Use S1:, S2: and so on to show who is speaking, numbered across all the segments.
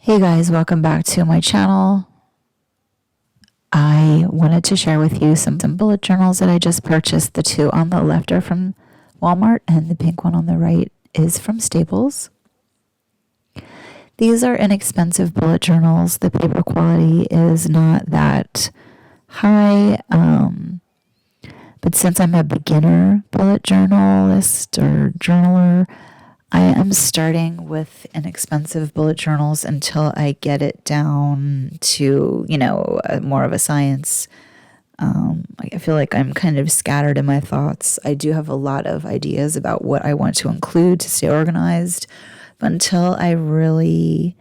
S1: Hey guys, welcome back to my channel. I wanted to share with you some bullet journals that I just purchased. The two on the left are from Walmart and the pink one on the right is from Staples. These are inexpensive bullet journals. The paper quality is not that high, but since I'm a beginner bullet journalist or journaler, I am starting with inexpensive bullet journals until I get it down to, more of a science. I feel like I'm kind of scattered in my thoughts. I do have a lot of ideas about what I want to include to stay organized, but until I really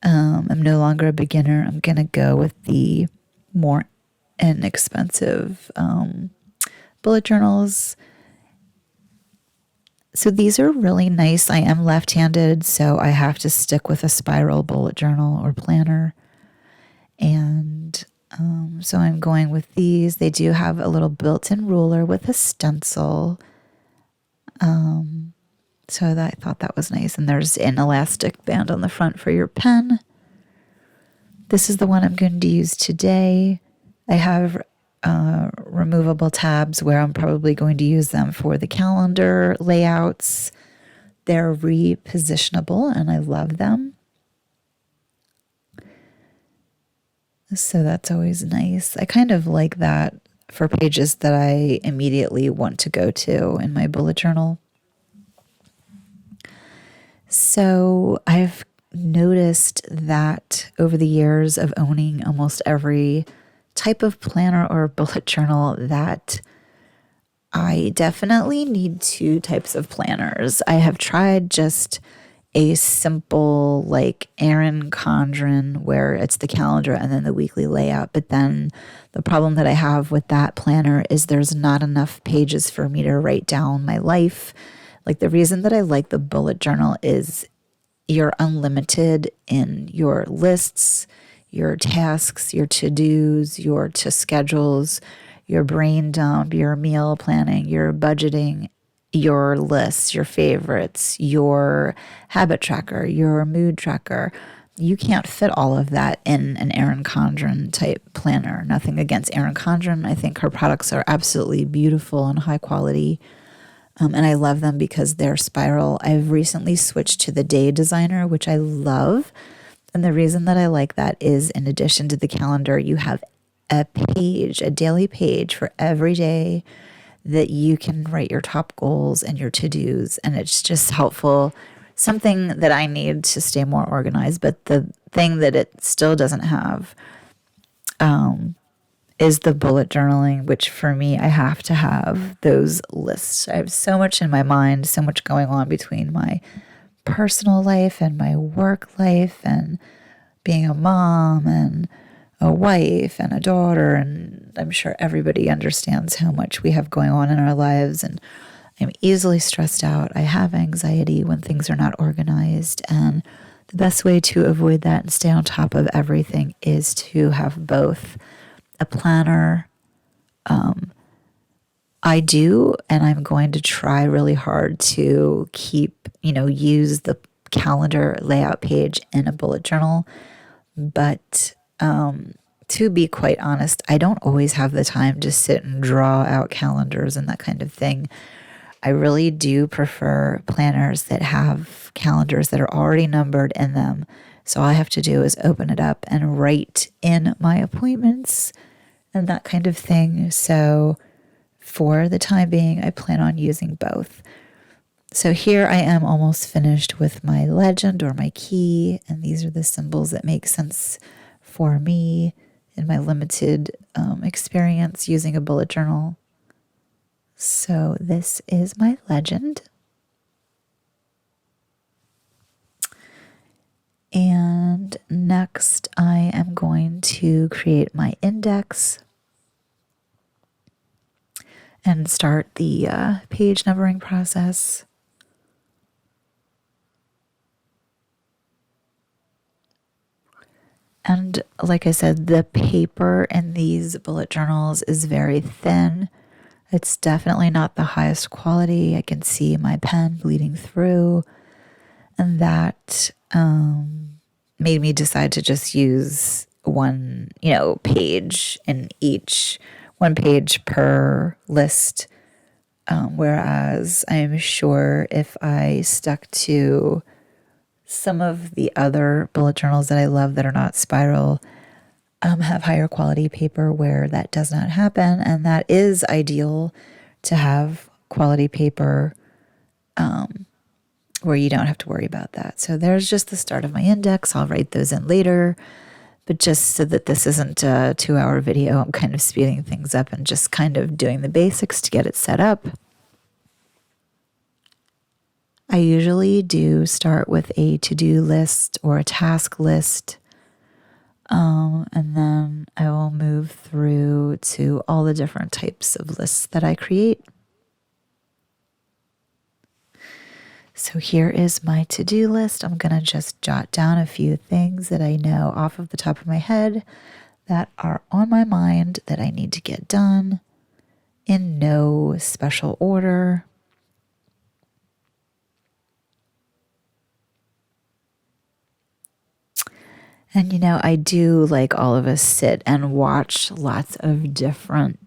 S1: am no longer a beginner, I'm going to go with the more inexpensive bullet journals. So these are really nice. I am left-handed, so I have to stick with a spiral bullet journal or planner. And so I'm going with these. They do have a little built-in ruler with a stencil. So I thought that was nice. And there's an elastic band on the front for your pen. This is the one I'm going to use today. I have removable tabs where I'm probably going to use them for the calendar layouts. They're repositionable and I love them. So that's always nice. I kind of like that for pages that I immediately want to go to in my bullet journal. So I've noticed that over the years of owning almost every type of planner or bullet journal that I definitely need two types of planners. I have tried just a simple like Erin Condren where it's the calendar and then the weekly layout. But then the problem that I have with that planner is there's not enough pages for me to write down my life. Like the reason that I like the bullet journal is you're unlimited in your lists, your tasks, your to-dos, your to-schedules, your brain dump, your meal planning, your budgeting, your lists, your favorites, your habit tracker, your mood tracker. You can't fit all of that in an Erin Condren type planner. Nothing against Erin Condren. I think her products are absolutely beautiful and high quality. And I love them because they're spiral. I've recently switched to the Day Designer, which I love. And the reason that I like that is in addition to the calendar, you have a page, a daily page for every day that you can write your top goals and your to-dos. And it's just helpful, something that I need to stay more organized. But the thing that it still doesn't have is the bullet journaling, which for me, I have to have those lists. I have so much in my mind, so much going on between my personal life and my work life and being a mom and a wife and a daughter. And I'm sure everybody understands how much we have going on in our lives. And I'm easily stressed out. I have anxiety when things are not organized. And the best way to avoid that and stay on top of everything is to have both a planner. I do, and I'm going to try really hard to keep, use the calendar layout page in a bullet journal. But to be quite honest, I don't always have the time to sit and draw out calendars and that kind of thing. I really do prefer planners that have calendars that are already numbered in them. So all I have to do is open it up and write in my appointments and that kind of thing. So for the time being, I plan on using both. So here I am almost finished with my legend or my key, and these are the symbols that make sense for me in my limited experience using a bullet journal. So this is my legend. And next I am going to create my index and start the page numbering process. And like I said, the paper in these bullet journals is very thin. It's definitely not the highest quality. I can see my pen bleeding through. And that made me decide to just use one, page in each, one page per list. Whereas I'm sure if I stuck to some of the other bullet journals that I love that are not spiral, have higher quality paper where that does not happen. And that is ideal to have quality paper where you don't have to worry about that. So there's just the start of my index. I'll write those in later. But just so that this isn't a 2-hour video, I'm kind of speeding things up and just kind of doing the basics to get it set up. I usually do start with a to-do list or a task list. And then I will move through to all the different types of lists that I create. So here is my to-do list. I'm going to just jot down a few things that I know off of the top of my head that are on my mind that I need to get done in no special order. And I do, like all of us, sit and watch lots of different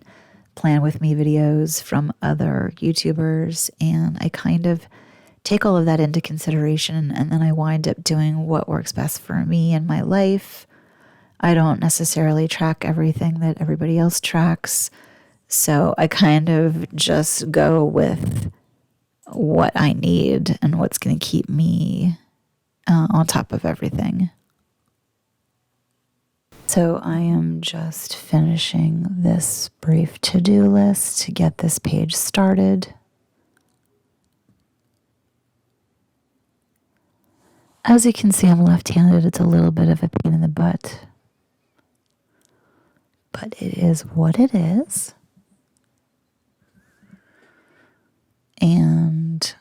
S1: Plan With Me videos from other YouTubers, and I kind of take all of that into consideration, and then I wind up doing what works best for me in my life. I don't necessarily track everything that everybody else tracks, so I kind of just go with what I need and what's going to keep me on top of everything. So I am just finishing this brief to-do list to get this page started. As you can see, I'm left-handed. It's a little bit of a pain in the butt, but it is what it is. And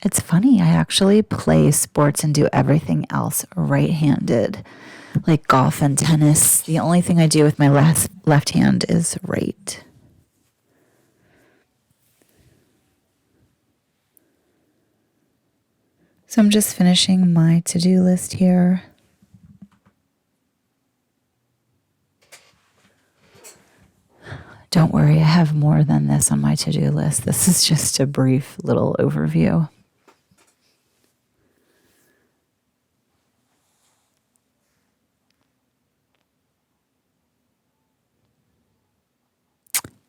S1: it's funny, I actually play sports and do everything else right-handed, like golf and tennis. The only thing I do with my left hand is write. So I'm just finishing my to-do list here. Don't worry, I have more than this on my to-do list. This is just a brief little overview.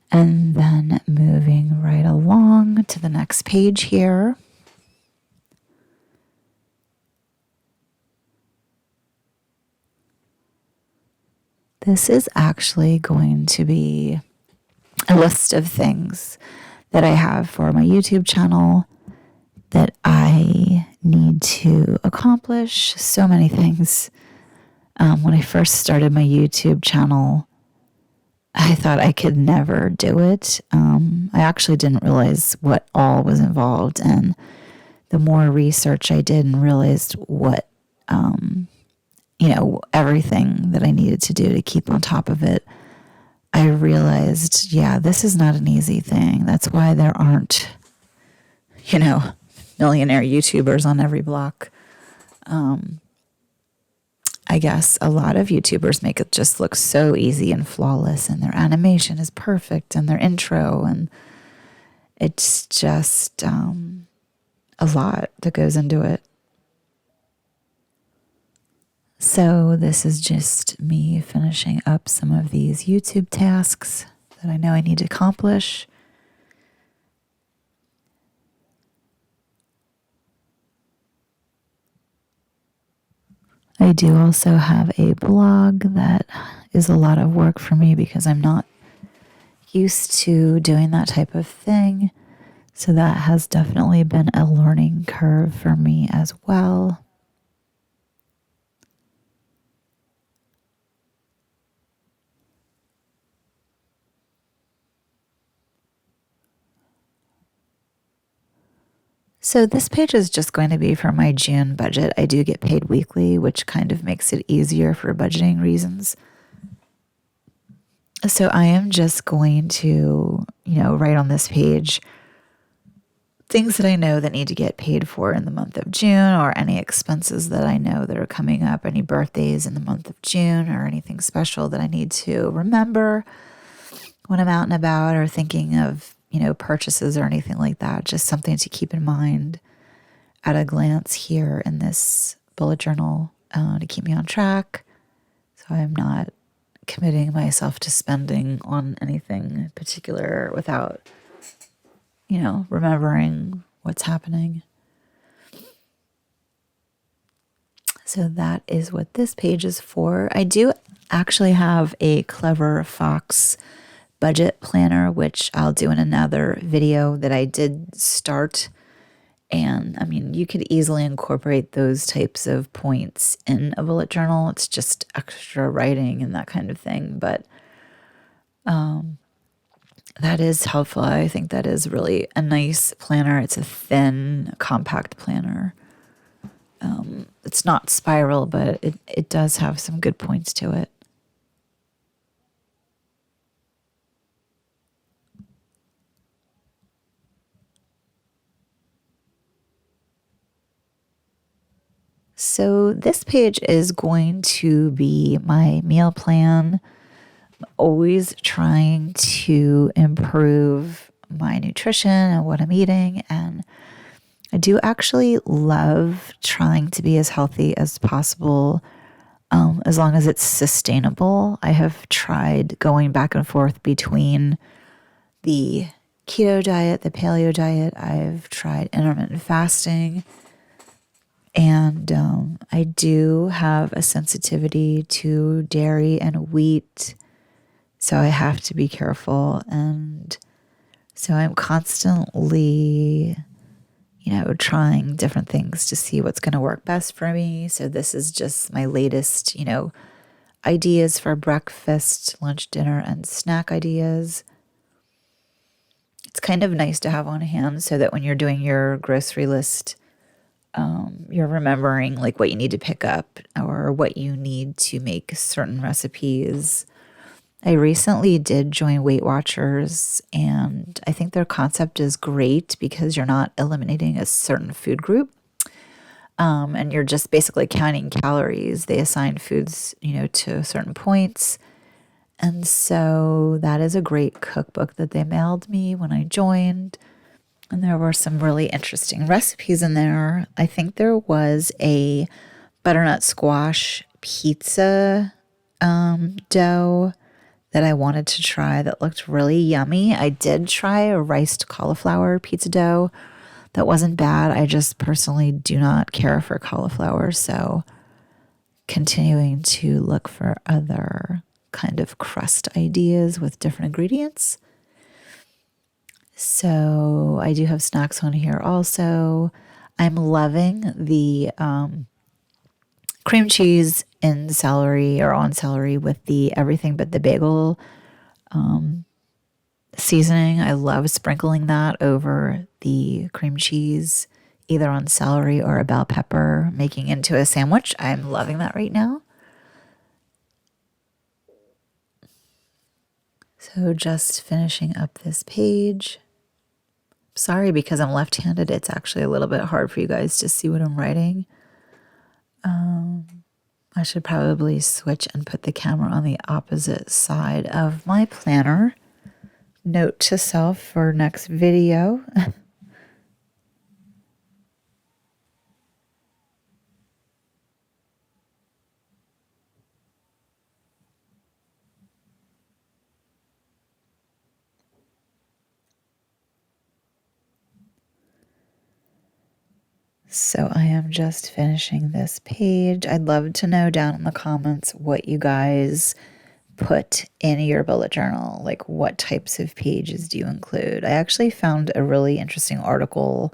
S1: And then moving right along to the next page here. This is actually going to be a list of things that I have for my YouTube channel that I need to accomplish. So many things. When I first started my YouTube channel, I thought I could never do it. I actually didn't realize what all was involved. And the more research I did and realized what, everything that I needed to do to keep on top of it, I realized, this is not an easy thing. That's why there aren't, millionaire YouTubers on every block. I guess a lot of YouTubers make it just look so easy and flawless, and their animation is perfect, and their intro, and it's just a lot that goes into it. So this is just me finishing up some of these YouTube tasks that I know I need to accomplish. I do also have a blog that is a lot of work for me because I'm not used to doing that type of thing. So that has definitely been a learning curve for me as well. So this page is just going to be for my June budget. I do get paid weekly, which kind of makes it easier for budgeting reasons. So I am just going to, write on this page things that I know that need to get paid for in the month of June, or any expenses that I know that are coming up, any birthdays in the month of June, or anything special that I need to remember when I'm out and about, or thinking of, purchases or anything like that. Just something to keep in mind at a glance here in this bullet journal, to keep me on track, so I'm not committing myself to spending on anything particular without, remembering what's happening. So that is what this page is for. I do actually have a Clever Fox budget planner, which I'll do in another video, that I did start. And I mean, you could easily incorporate those types of points in a bullet journal. It's just extra writing and that kind of thing. But that is helpful. I think that is really a nice planner. It's a thin, compact planner. It's not spiral, but it does have some good points to it. So this page is going to be my meal plan. I'm always trying to improve my nutrition and what I'm eating. And I do actually love trying to be as healthy as possible, as long as it's sustainable. I have tried going back and forth between the keto diet, the paleo diet. I've tried intermittent fasting. And I do have a sensitivity to dairy and wheat, so I have to be careful. And so I'm constantly, trying different things to see what's going to work best for me. So this is just my latest, ideas for breakfast, lunch, dinner, and snack ideas. It's kind of nice to have on hand so that when you're doing your grocery list, you're remembering like what you need to pick up or what you need to make certain recipes. I recently did join Weight Watchers, and I think their concept is great because you're not eliminating a certain food group, and you're just basically counting calories. They assign foods, to certain points. And so that is a great cookbook that they mailed me when I joined. And there were some really interesting recipes in there. I think there was a butternut squash pizza dough that I wanted to try that looked really yummy. I did try a riced cauliflower pizza dough that wasn't bad. I just personally do not care for cauliflower, so continuing to look for other kind of crust ideas with different ingredients. So I do have snacks on here also. I'm loving the cream cheese in celery or on celery with the everything but the bagel seasoning. I love sprinkling that over the cream cheese, either on celery or a bell pepper, making into a sandwich. I'm loving that right now. So just finishing up this page. Sorry, because I'm left-handed, it's actually a little bit hard for you guys to see what I'm writing. I should probably switch and put the camera on the opposite side of my planner. Note to self for next video. So I am just finishing this page. I'd love to know down in the comments what you guys put in your bullet journal. Like, what types of pages do you include? I actually found a really interesting article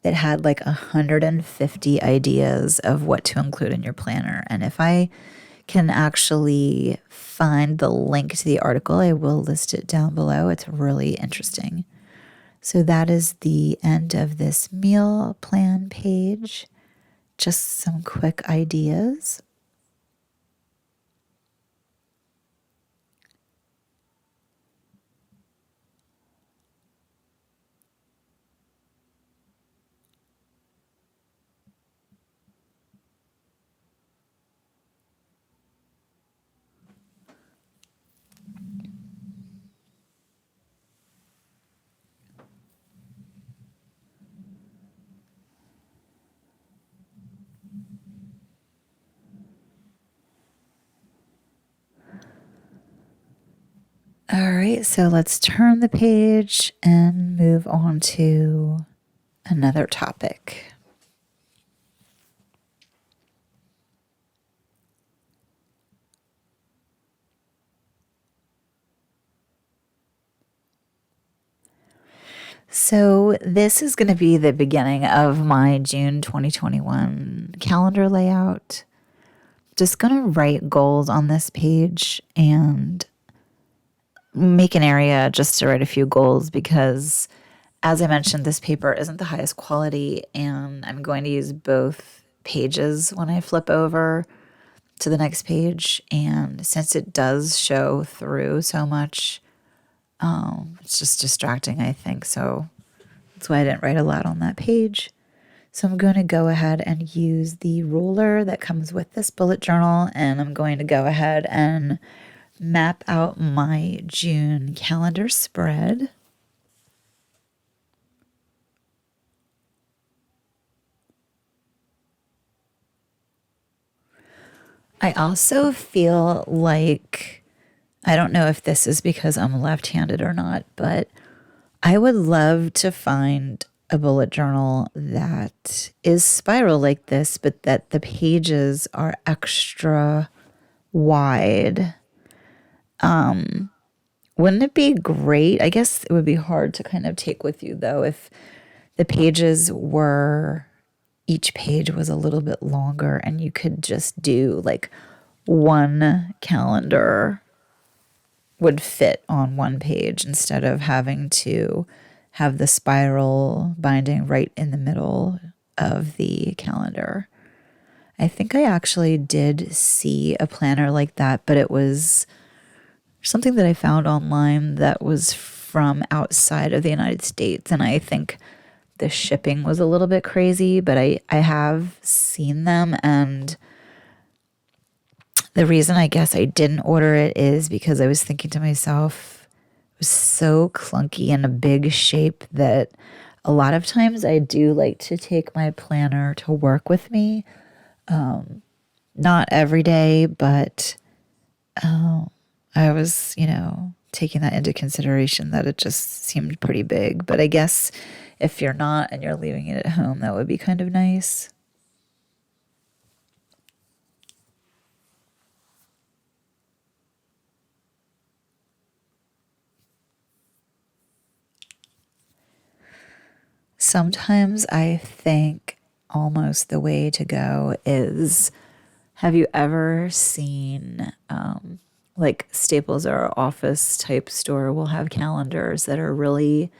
S1: that had like 150 ideas of what to include in your planner. And if I can actually find the link to the article, I will list it down below. It's really interesting. So that is the end of this meal plan page. Just some quick ideas. right, so let's turn the page and move on to another topic. So this is going to be the beginning of my June 2021 calendar layout. Just going to write goals on this page and make an area just to write a few goals because, as I mentioned, this paper isn't the highest quality and I'm going to use both pages when I flip over to the next page. And since it does show through so much, it's just distracting, I think. So that's why I didn't write a lot on that page. So I'm going to go ahead and use the ruler that comes with this bullet journal, and I'm going to go ahead and map out my June calendar spread. I also feel like, I don't know if this is because I'm left-handed or not, but I would love to find a bullet journal that is spiral like this, but that the pages are extra wide. Wouldn't it be great? I guess it would be hard to kind of take with you, though, if the pages were, each page was a little bit longer and you could just do like one calendar would fit on one page instead of having to have the spiral binding right in the middle of the calendar. I think I actually did see a planner like that, but it was something that I found online that was from outside of the United States. And I think the shipping was a little bit crazy, but I have seen them. And the reason I guess I didn't order it is because I was thinking to myself, it was so clunky and a big shape that a lot of times I do like to take my planner to work with me. Not every day, but I was, taking that into consideration that it just seemed pretty big. But I guess if you're not and you're leaving it at home, that would be kind of nice. Sometimes I think almost the way to go is, have you ever seen like Staples or Office type store will have calendars that are really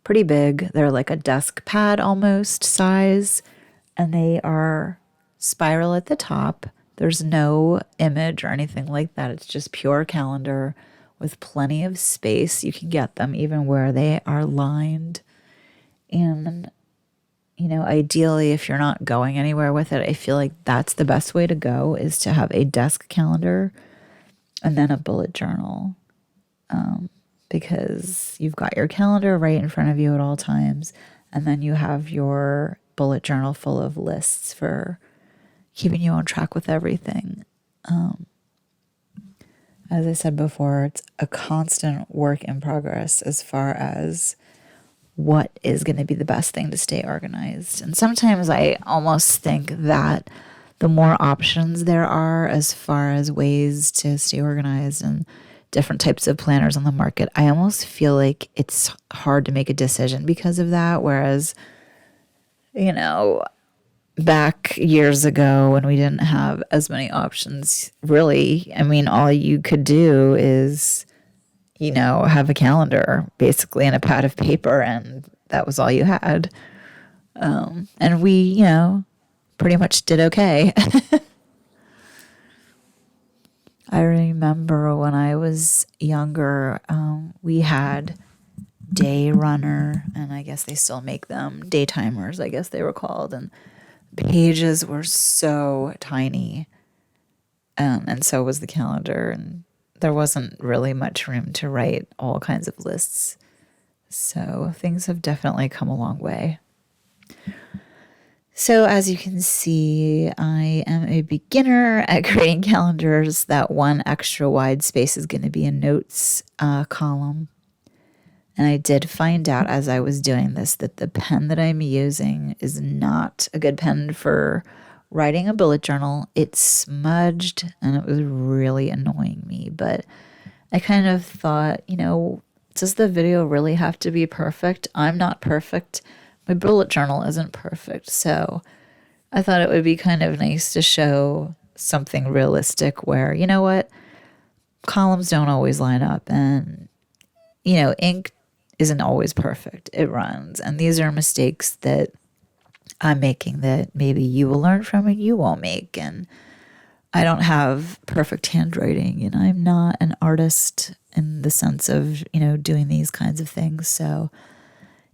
S1: pretty big. They're like a desk pad almost size, and they are spiral at the top. There's no image or anything like that. It's just pure calendar with plenty of space. You can get them even where they are lined. And, ideally, if you're not going anywhere with it, I feel like that's the best way to go, is to have a desk calendar and then a bullet journal. Because you've got your calendar right in front of you at all times, and then you have your bullet journal full of lists for keeping you on track with everything. As I said before, it's a constant work in progress as far as what is going to be the best thing to stay organized. And sometimes I almost think that the more options there are as far as ways to stay organized and different types of planners on the market, I almost feel like it's hard to make a decision because of that. Whereas, back years ago when we didn't have as many options, really, I mean, all you could do is, have a calendar basically and a pad of paper, and that was all you had. And we, pretty much did okay. I remember when I was younger, we had Day Runner, and I guess they still make them, day timers, I guess they were called, and pages were so tiny, and so was the calendar, and there wasn't really much room to write all kinds of lists. So things have definitely come a long way. So as you can see, I am a beginner at creating calendars. That one extra wide space is going to be a notes column. And I did find out as I was doing this that the pen that I'm using is not a good pen for writing a bullet journal. It smudged and it was really annoying me. But I kind of thought, does the video really have to be perfect? I'm not perfect. My bullet journal isn't perfect. So I thought it would be kind of nice to show something realistic where, you know what, columns don't always line up and, ink isn't always perfect. It runs. And these are mistakes that I'm making that maybe you will learn from and you won't make. And I don't have perfect handwriting and I'm not an artist in the sense of, doing these kinds of things. So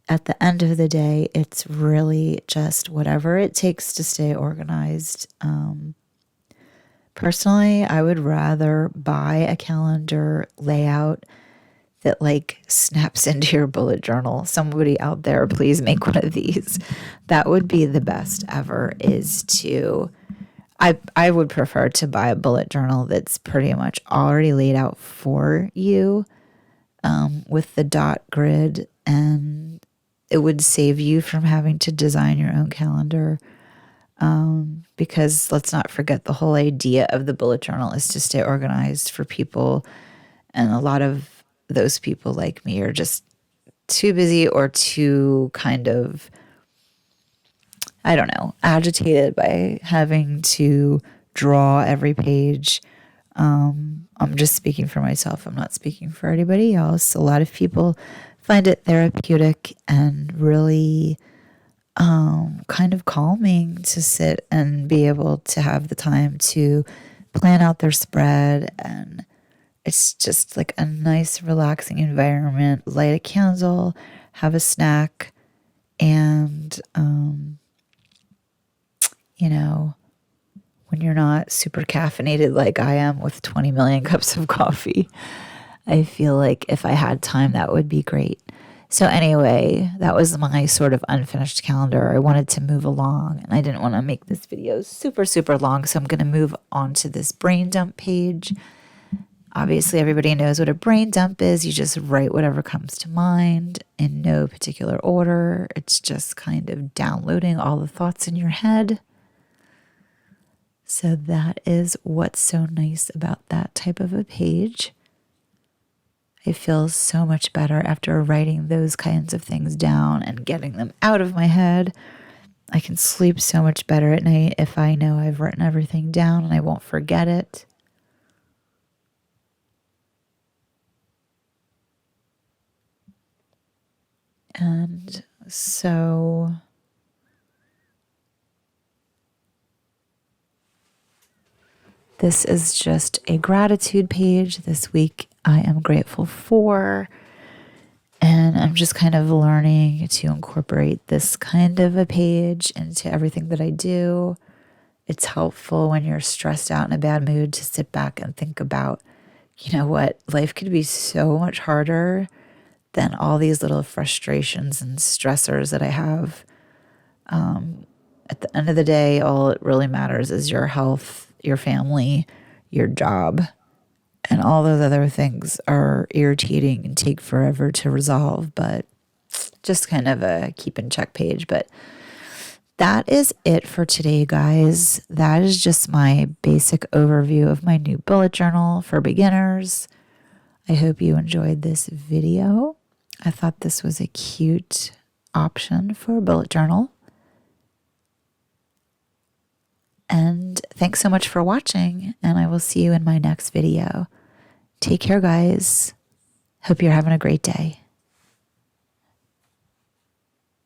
S1: at the end of the day, it's really just whatever it takes to stay organized. Personally, I would rather buy a calendar layout that snaps into your bullet journal. Somebody out there, please make one of these. That would be the best ever I would prefer to buy a bullet journal that's pretty much already laid out for you with the dot grid, and it would save you from having to design your own calendar. Because let's not forget the whole idea of the bullet journal is to stay organized for people. And a lot of those people like me are just too busy or too kind of, I don't know, agitated by having to draw every page. I'm just speaking for myself. I'm not speaking for anybody else. A lot of people find it therapeutic and really kind of calming to sit and be able to have the time to plan out their spread. And it's just like a nice, relaxing environment. Light a candle, have a snack, and, when you're not super caffeinated like I am with 20 million cups of coffee, I feel like if I had time, that would be great. So anyway, that was my sort of unfinished calendar. I wanted to move along and I didn't want to make this video super, super long. So I'm going to move on to this brain dump page. Obviously, everybody knows what a brain dump is. You just write whatever comes to mind in no particular order. It's just kind of downloading all the thoughts in your head. So that is what's so nice about that type of a page. I feel so much better after writing those kinds of things down and getting them out of my head. I can sleep so much better at night if I know I've written everything down and I won't forget it. And so this is just a gratitude page. This week I am grateful for, and I'm just kind of learning to incorporate this kind of a page into everything that I do. It's helpful when you're stressed out in a bad mood to sit back and think about, what, life could be so much harder than all these little frustrations and stressors that I have. At the end of the day, all it really matters is your health, your family, your job, and all those other things are irritating and take forever to resolve, but just kind of a keep in check page. But that is it for today, guys. That is just my basic overview of my new bullet journal for beginners. I hope you enjoyed this video. I thought this was a cute option for a bullet journal. And thanks so much for watching, and I will see you in my next video. Take care, guys. Hope you're having a great day.